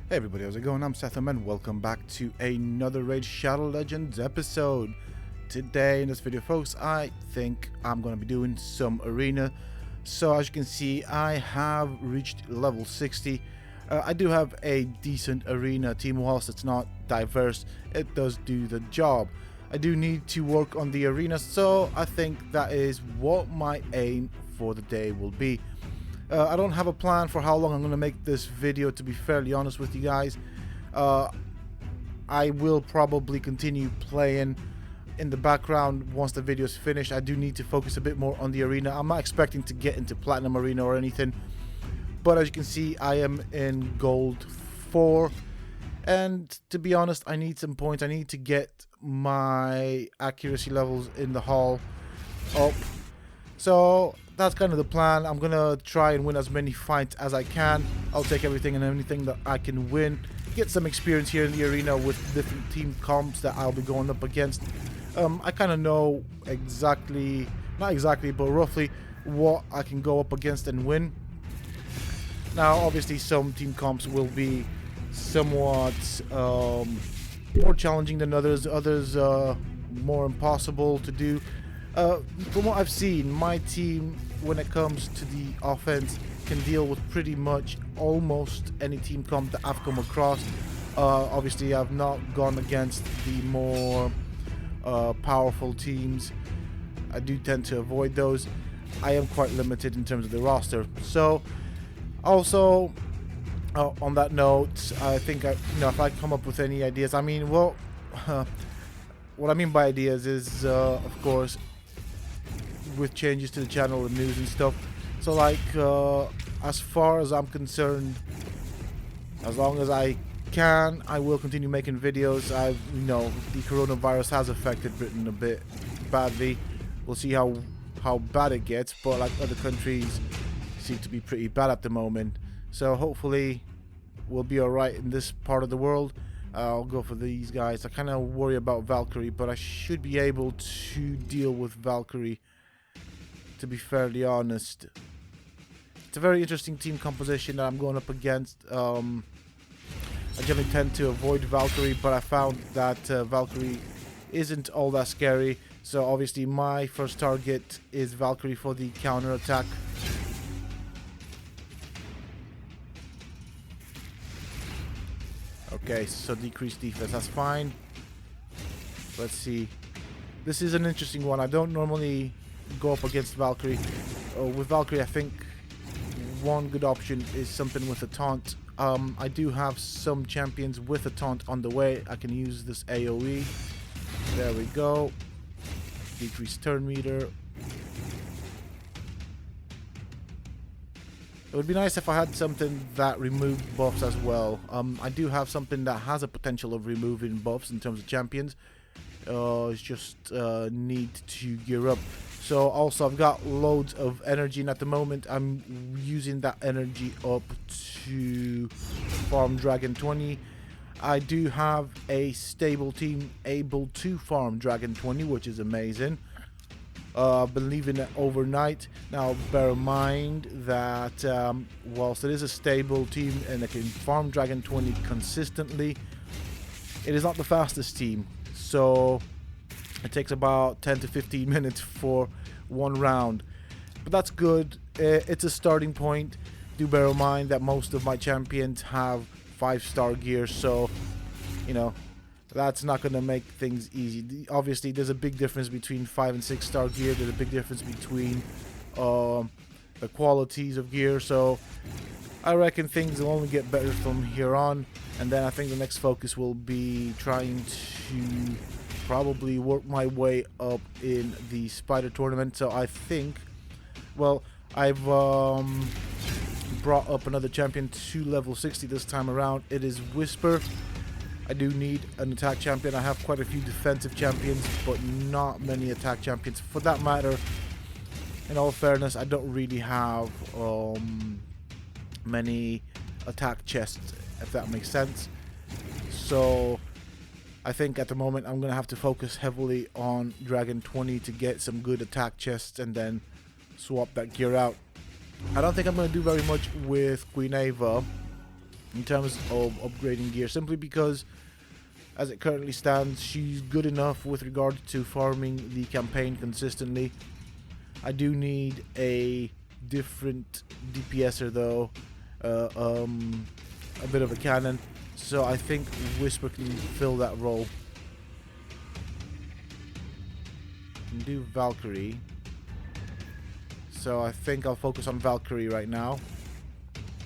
Hey everybody, how's it going? I'm Sethum and welcome back to another Raid Shadow Legends episode. Today in this video, folks, I think I'm going to be doing some arena. So as you can see, I have reached level 60. I do have a decent arena team. Whilst it's not diverse, it does do the job. I do need to work on the arena, so I think that is what my aim for the day will be. I don't have a plan for how long I'm going to make this video, to be fairly honest with you guys. I will probably continue playing in the background once the video is finished. I do need to focus a bit more on the arena. I'm not expecting to get into Platinum Arena or anything. But as you can see, I am in Gold 4. And to be honest, I need some points. I need to get my accuracy levels in the hall up. So that's kind of the plan. I'm gonna try and win as many fights as I can. I'll take everything and anything that I can win. Get some experience here in the arena with different team comps that I'll be going up against. I kind of know exactly, not exactly, but roughly what I can go up against and win. Now, obviously, some team comps will be somewhat more challenging than others. Others more impossible to do. From what I've seen, my team, when it comes to the offense, can deal with pretty much almost any team comp that I've come across. Obviously, I've not gone against the more powerful teams. I do tend to avoid those. I am quite limited in terms of the roster. So, also, on that note, I think if I come up with any ideas, I mean, well, what I mean by ideas is, of course, with changes to the channel and news and stuff. So like as far as I'm concerned, as long as I can, I will continue making videos. The coronavirus has affected Britain a bit badly. We'll see how bad it gets, but like other countries seem to be pretty bad at the moment. So hopefully we'll be alright in this part of the world. I'll go for these guys. I kind of worry about Valkyrie, but I should be able to deal with Valkyrie, to be fairly honest. It's a very interesting team composition that I'm going up against. I generally tend to avoid Valkyrie, but I found that Valkyrie isn't all that scary. So obviously my first target is Valkyrie for the counter attack. Okay, so decreased defense, that's fine. Let's see. This is an interesting one. I don't normally go up against Valkyrie. With Valkyrie, I think one good option is something with a taunt. I do have some champions with a taunt on the way. I can use this AoE. There we go. Decrease turn meter. It would be nice if I had something that removed buffs as well. I do have something that has a potential of removing buffs in terms of champions. It's just need to gear up. So also I've got loads of energy, and at the moment I'm using that energy up to farm Dragon 20. I do have a stable team able to farm Dragon 20, which is amazing. I've been leaving it overnight. Now bear in mind that whilst it is a stable team and it can farm Dragon 20 consistently, it is not the fastest team. So it takes about 10 to 15 minutes for one round. But that's good. It's a starting point. Do bear in mind that most of my champions have 5-star gear, so that's not going to make things easy. Obviously, there's a big difference between 5 and 6-star gear. There's a big difference between the qualities of gear. So I reckon things will only get better from here on. And then I think the next focus will be trying to probably work my way up in the Spider tournament. So I think, well, I've brought up another champion to level 60 this time around. It is Whisper. I do need an attack champion. I have quite a few defensive champions, but not many attack champions. For that matter, in all fairness, I don't really have many attack chests, if that makes sense. So I think at the moment I'm going to have to focus heavily on Dragon 20 to get some good attack chests and then swap that gear out. I don't think I'm going to do very much with Queen Ava. in terms of upgrading gear, simply because as it currently stands, she's good enough with regard to farming the campaign consistently. I do need a different DPSer though, a bit of a cannon, so I think Whisper can fill that role. Can do Valkyrie, so I think I'll focus on Valkyrie right now.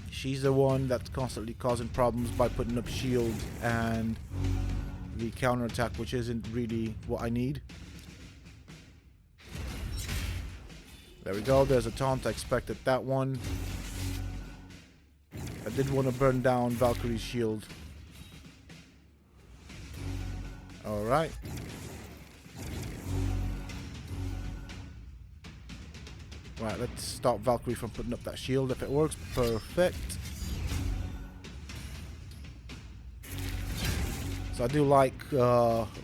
She's the one that's constantly causing problems by putting up shields and the counter attack, which isn't really what I need. There we go, there's a taunt, I expected that one. I did want to burn down Valkyrie's shield. Alright. Right, let's stop Valkyrie from putting up that shield if it works. Perfect. So I do like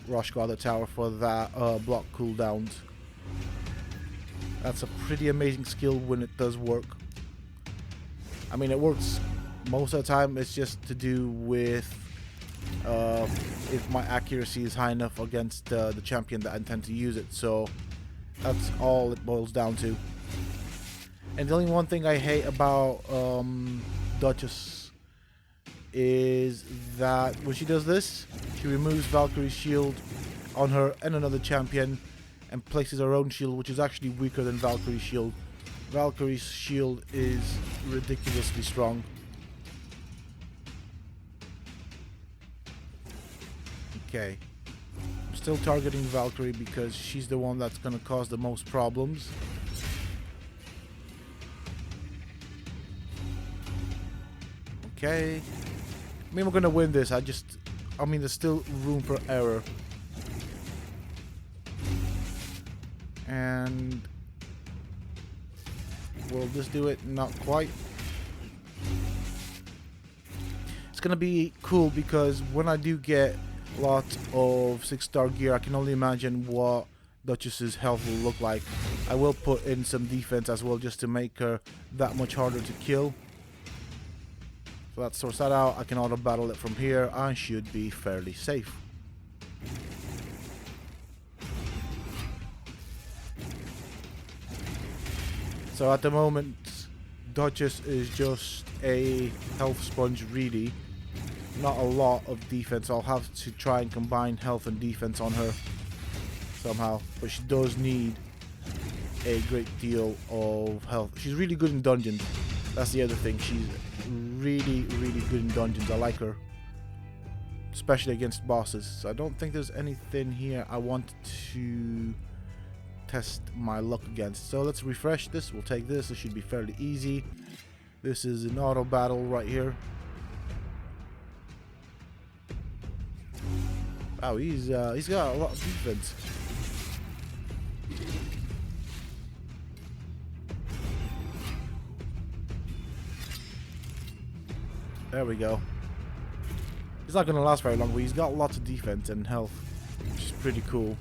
Rush Guard the Tower for that block cooldowns. That's a pretty amazing skill when it does work. I mean, it works most of the time. It's just to do with if my accuracy is high enough against the champion that I intend to use it. So that's all it boils down to. And the only one thing I hate about Duchess is that when she does this, she removes Valkyrie's shield on her and another champion and places her own shield, which is actually weaker than Valkyrie's shield. Valkyrie's shield is ridiculously strong. Okay. I'm still targeting Valkyrie because she's the one that's going to cause the most problems. Okay. I mean, we're going to win this. I mean, there's still room for error. And will this do it? Not quite. It's going to be cool because when I do get a lot of 6-star gear, I can only imagine what Duchess's health will look like. I will put in some defense as well just to make her that much harder to kill. So that sorts that out. I can auto battle it from here. I should be fairly safe. So at the moment, Duchess is just a health sponge really. Not a lot of defense. I'll have to try and combine health and defense on her somehow. But she does need a great deal of health. She's really good in dungeons. That's the other thing. She's really, really good in dungeons. I like her. Especially against bosses. So I don't think there's anything here I want to test my luck against. So let's refresh this. We'll take this. It should be fairly easy. This is an auto battle right here. Wow, he's got a lot of defense. There we go. He's not gonna last very long, but he's got lots of defense and health, which is pretty cool.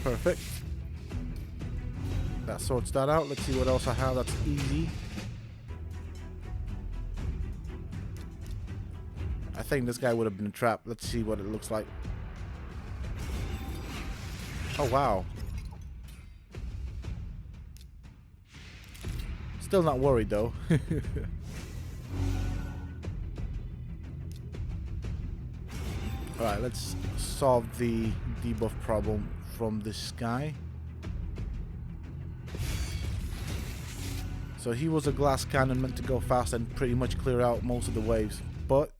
Perfect. That sorts that out. Let's see what else I have that's easy. I think this guy would have been a trap. Let's see what it looks like. Oh, wow. Still not worried, though. Alright, let's solve the debuff problem from this guy. So he was a glass cannon meant to go fast and pretty much clear out most of the waves. But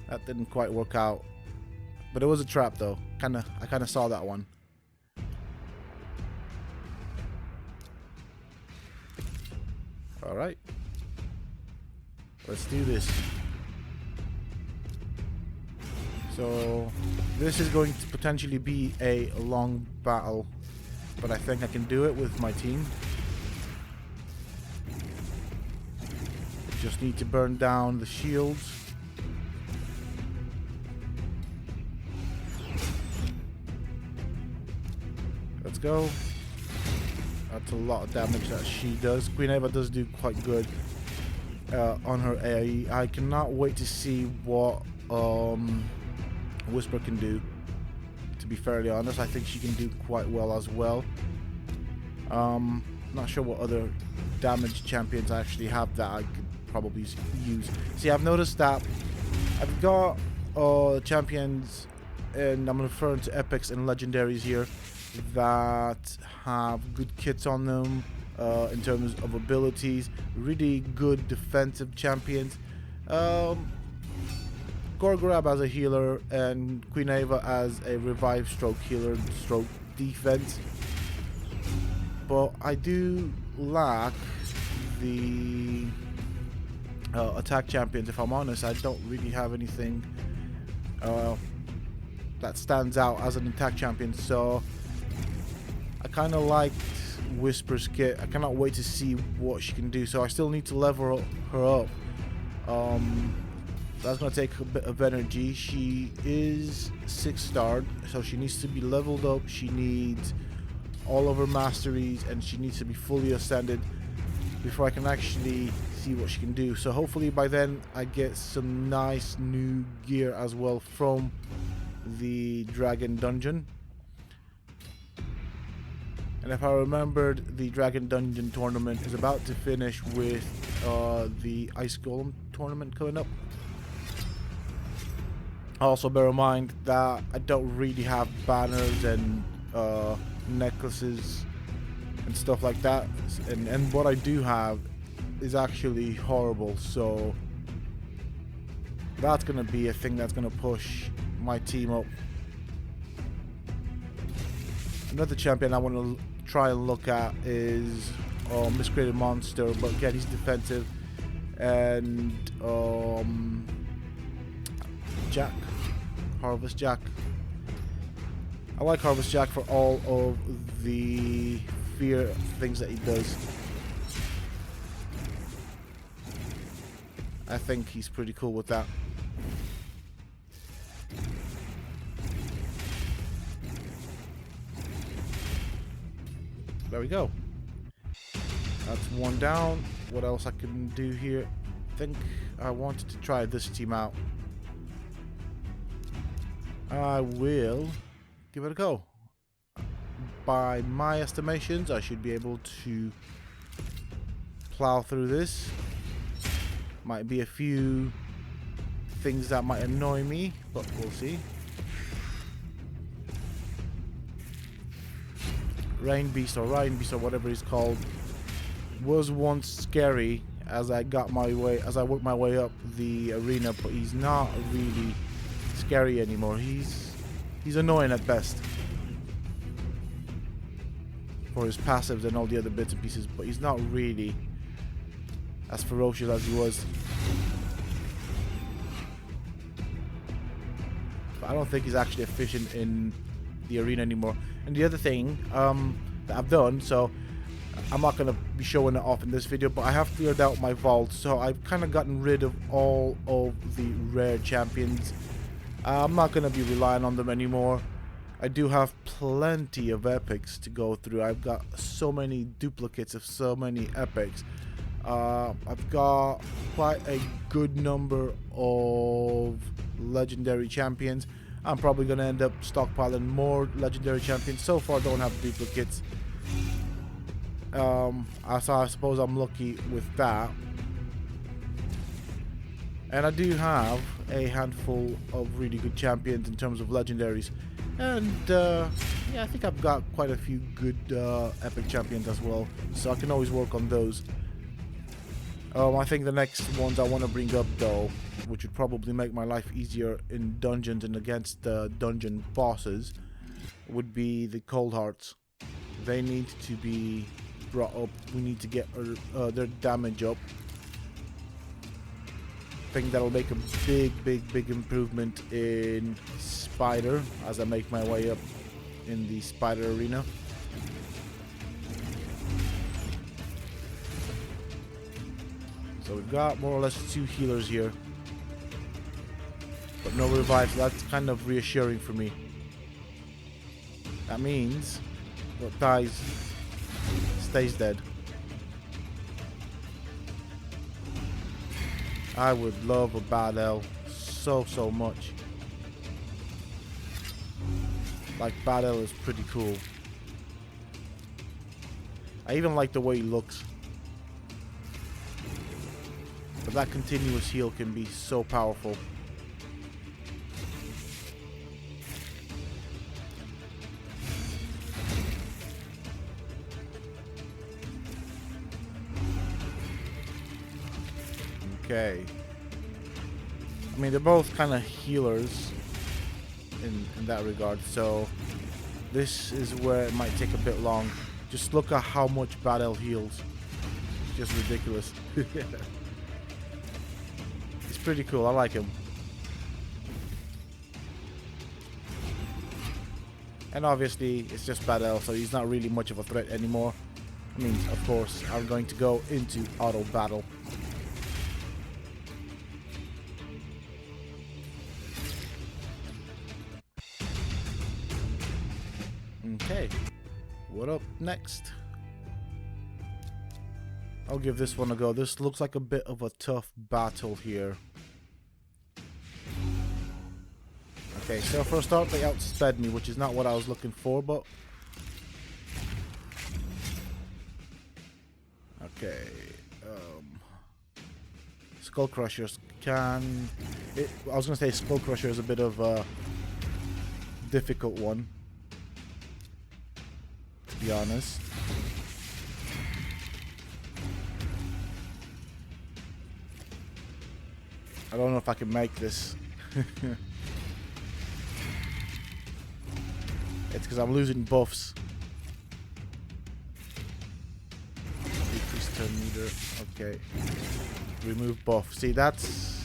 that didn't quite work out. But it was a trap though. I kinda saw that one. Alright. Let's do this. So this is going to potentially be a long battle, but I think I can do it with my team. Just need to burn down the shields. Let's go. That's a lot of damage that she does. Queen Eva does do quite good on her AoE. I cannot wait to see what Whisper can do. To be fairly honest, I think she can do quite well as well. Not sure what other damage champions I actually have that I could probably use. See, I've noticed that I've got champions, and I'm referring to epics and legendaries here, that have good kits on them in terms of abilities, really good defensive champions. Gorgrab as a healer and Queen Eva as a revive stroke healer stroke defense. But I do lack the attack champions, if I'm honest. I don't really have anything that stands out as an attack champion, so I kind of liked Whisper's kit. I cannot wait to see what she can do, so I still need to level her up. That's going to take a bit of energy. She is 6-starred, so she needs to be leveled up. She needs all of her masteries, and she needs to be fully ascended before I can actually see what she can do. So hopefully by then I get some nice new gear as well from the Dragon Dungeon. And if I remembered, the Dragon Dungeon tournament is about to finish with the Ice Golem tournament coming up. Also bear in mind that I don't really have banners and necklaces and stuff like that, and what I do have is actually horrible, so that's gonna be a thing that's gonna push my team up. Another champion I want to try and look at is Miscreated Monster, but again he's defensive, and Jack, Harvest Jack. I like Harvest Jack for all of the fear things that he does. I think he's pretty cool with that. There we go. That's one down. What else I can do here? I think I wanted to try this team out. I will give it a go. By my estimations, I should be able to plow through this. Might be a few things that might annoy me, but we'll see. Rain Beast or whatever he's called was once scary as I worked my way up the arena, but he's not really scary anymore. He's annoying at best for his passives and all the other bits and pieces, but he's not really as ferocious as he was. But I don't think he's actually efficient in the arena anymore. And the other thing that I've done, so I'm not going to be showing it off in this video, but I have cleared out my vault, so I've kind of gotten rid of all of the rare champions. I'm not going to be relying on them anymore. I do have plenty of epics to go through. I've got so many duplicates of so many epics. I've got quite a good number of legendary champions. I'm probably going to end up stockpiling more legendary champions. So far, I don't have duplicates. So I suppose I'm lucky with that. And I do have a handful of really good champions in terms of legendaries. And yeah, I think I've got quite a few good epic champions as well. So I can always work on those. I think the next ones I want to bring up though, which would probably make my life easier in dungeons and against dungeon bosses, would be the Cold Hearts. They need to be brought up. We need to get their damage up. I think that'll make a big improvement in Spider as I make my way up in the Spider arena. So we've got more or less 2 healers here, but no revives. So that's kind of reassuring for me. That means what dies stays dead. I would love a bad L so much. Like, bad L is pretty cool. I even like the way he looks. But that continuous heal can be so powerful. Okay. I mean, they're both kind of healers in that regard, so this is where it might take a bit long. Just look at how much Bad L heals. It's just ridiculous. He's pretty cool. I like him. And obviously, it's just Bad L, so he's not really much of a threat anymore. I mean, of course, I'm going to go into auto battle. Okay, what up next? I'll give this one a go. This looks like a bit of a tough battle here. Okay, so for a start they outsped me, which is not what I was looking for, but... Okay, Skull Crushers can... I was going to say Skull Crusher is a bit of a difficult one, to be honest. I don't know if I can make this. It's because I'm losing buffs. Decrease turn meter. Okay. Remove buff. See, that's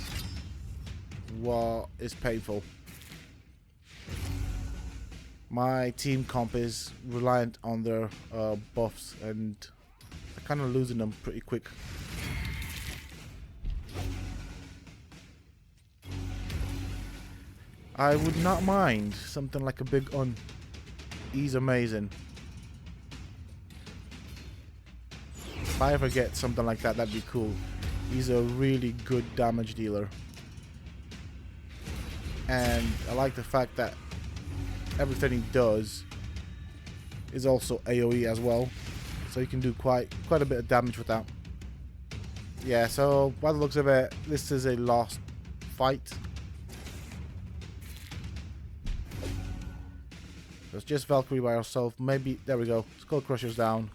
what is painful. My team comp is reliant on their buffs, and I'm kind of losing them pretty quick. I would not mind something like a big un. He's amazing. If I ever get something like that, that'd be cool. He's a really good damage dealer. And I like the fact that everything he does is also AoE as well. So you can do quite a bit of damage with that. Yeah, so by the looks of it, this is a lost fight. It's just Valkyrie by herself. Maybe, there we go. Skull Crusher's down.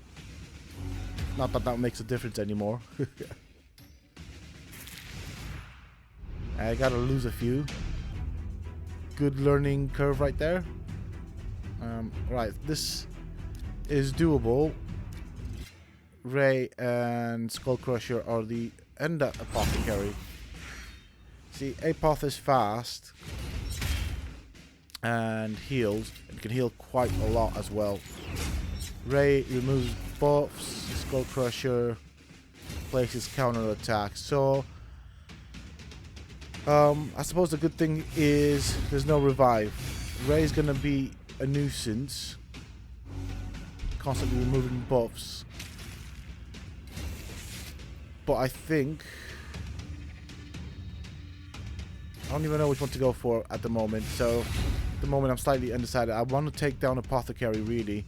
Not that that makes a difference anymore. I gotta lose a few. Good learning curve right there. Right, this is doable. Ray and Skull Crusher are the end apothecary. See, Apoth is fast and heals, and can heal quite a lot as well. Ray removes buffs, Skull Crusher places counter attacks. So I suppose the good thing is there's no revive. Ray's gonna be a nuisance, constantly removing buffs. But I think I don't even know which one to go for at the moment. So at the moment I'm slightly undecided. I want to take down Apothecary really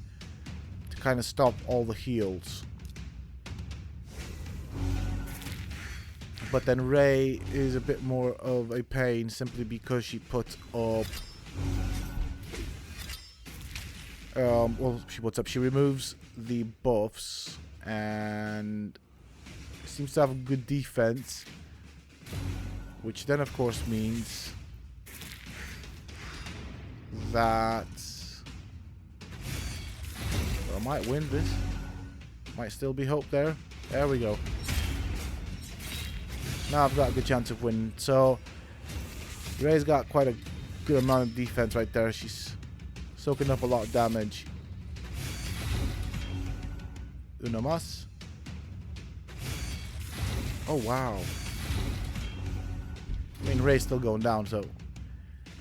to kind of stop all the heals. But then Ray is a bit more of a pain simply because she puts up she removes the buffs and seems to have a good defense, which then of course means that I might win this. Might still be hope there. There we go. Now I've got a good chance of winning. So Ray's got quite a good amount of defense right there. She's soaking up a lot of damage. Uno más. Oh wow. I mean, Ray's still going down, so.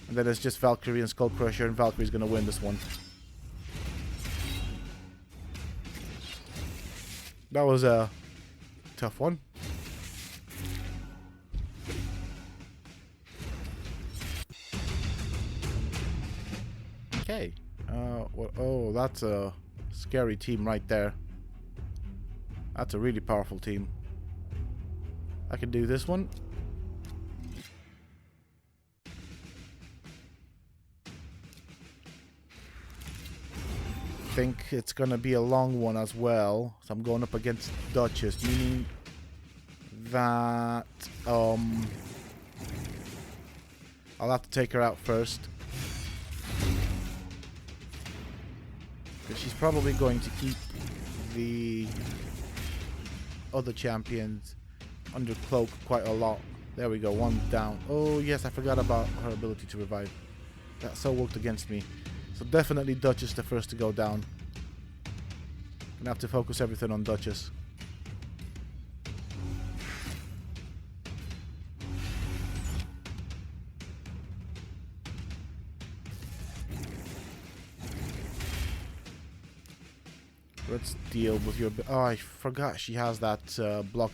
And then it's just Valkyrie and Skull Crusher, and Valkyrie's gonna win this one. That was a tough one. Okay. Well, oh, that's a scary team right there. That's a really powerful team. I can do this one. I think it's gonna be a long one as well. So I'm going up against Duchess, meaning that I'll have to take her out first. Because she's probably going to keep the other champions under cloak quite a lot. There we go, one down. Oh yes, I forgot about her ability to revive. That so worked against me. So definitely Duchess the first to go down. Gonna have to focus everything on Duchess. Let's deal with your... Oh, I forgot she has that block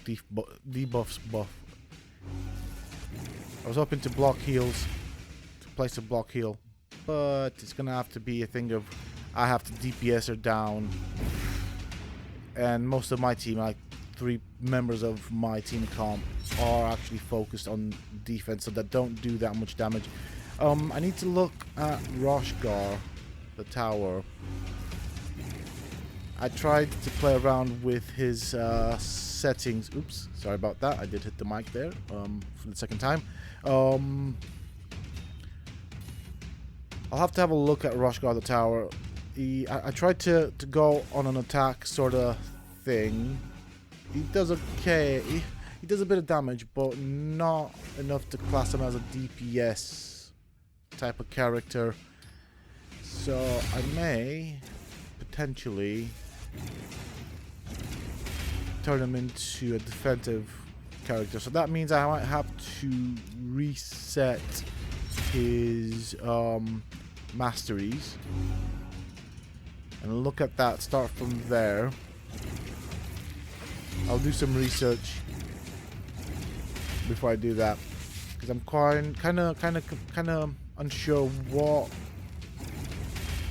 debuffs buff. I was hoping to block heals, to place a block heal, but it's gonna have to be a thing of I have to DPS her down. And most of my team, like 3 members of my team comp, are actually focused on defense, so that don't do that much damage. I need to look at Roshgar, the tower. I tried to play around with his settings. Oops, sorry about that. I did hit the mic there for the second time. I'll have to have a look at Roshgar the tower. I tried to go on an attack sort of thing. He does okay. He does a bit of damage, but not enough to class him as a DPS type of character. So I may potentially turn him into a defensive character. So that means I might have to reset his masteries and look at that, start from there. I'll do some research before I do that, because I'm kind of unsure what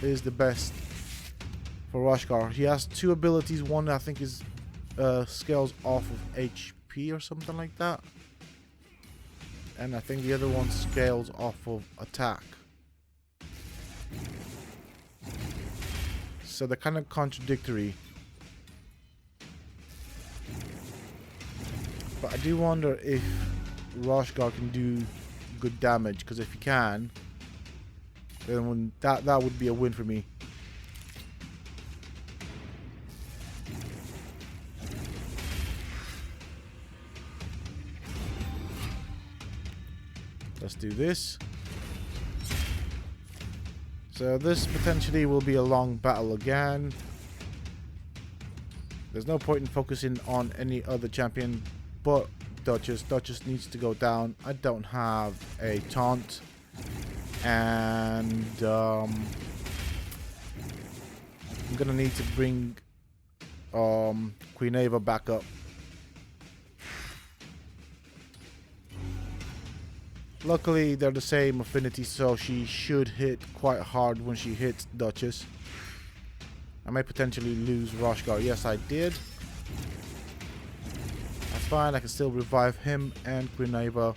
is the best for Roshgar. He has 2 abilities. One I think is scales off of HP or something like that, and I think the other one scales off of attack. So they're kind of contradictory. But I do wonder if Roshgar can do good damage, because if he can, then that would be a win for me. Let's do this. So this potentially will be a long battle again. There's no point in focusing on any other champion but Duchess. Duchess needs to go down. I don't have a taunt. And I'm gonna need to bring Queen Ava back up. Luckily, they're the same affinity, so she should hit quite hard when she hits Duchess. I may potentially lose Roshgar. Yes, I did. That's fine. I can still revive him and Queen Ava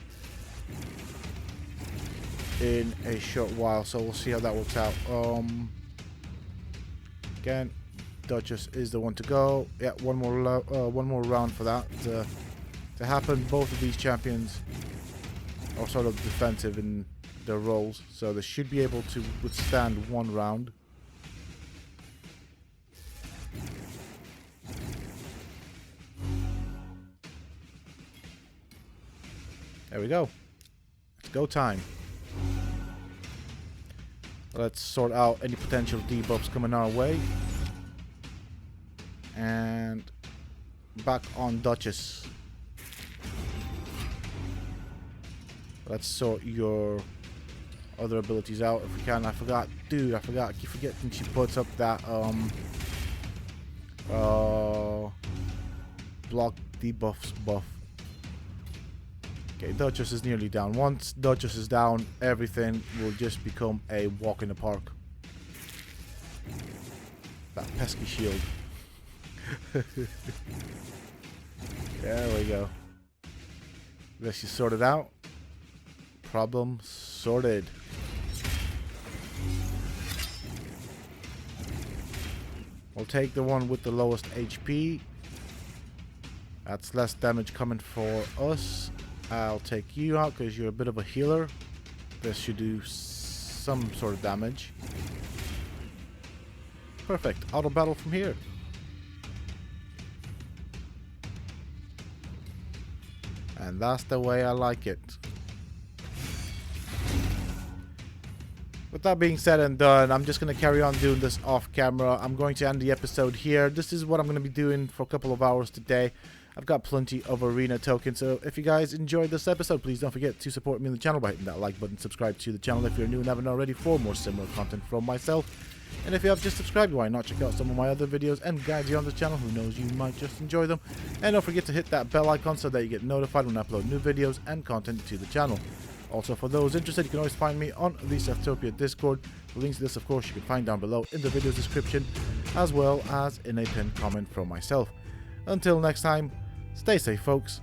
in a short while, so we'll see how that works out. Again, Duchess is the one to go. Yeah, one more round for that to happen. Both of these champions are sort of defensive in their roles, so they should be able to withstand one round. There we go. It's go time. Let's sort out any potential debuffs coming our way. And back on Duchess. Let's sort your other abilities out if we can. I forgot. Dude, I forgot. I keep forgetting she puts up that block debuffs buff. Okay, Duchess is nearly down. Once Duchess is down, everything will just become a walk in the park. That pesky shield. There we go. This is sorted out. Problem sorted. We'll take the one with the lowest HP. That's less damage coming for us. I'll take you out because you're a bit of a healer. This should do some sort of damage. Perfect. Auto battle from here. And that's the way I like it. With that being said and done, I'm just going to carry on doing this off camera. I'm going to end the episode here. This is what I'm going to be doing for a couple of hours today. I've got plenty of arena tokens, so if you guys enjoyed this episode, please don't forget to support me on the channel by hitting that like button. Subscribe to the channel if you're new and haven't already for more similar content from myself. And if you have just subscribed, why not check out some of my other videos and guides here on the channel? Who knows, you might just enjoy them. And don't forget to hit that bell icon so that you get notified when I upload new videos and content to the channel. Also, for those interested, you can always find me on the Sethtopia Discord. The links to this, of course, you can find down below in the video description, as well as in a pinned comment from myself. Until next time, stay safe, folks.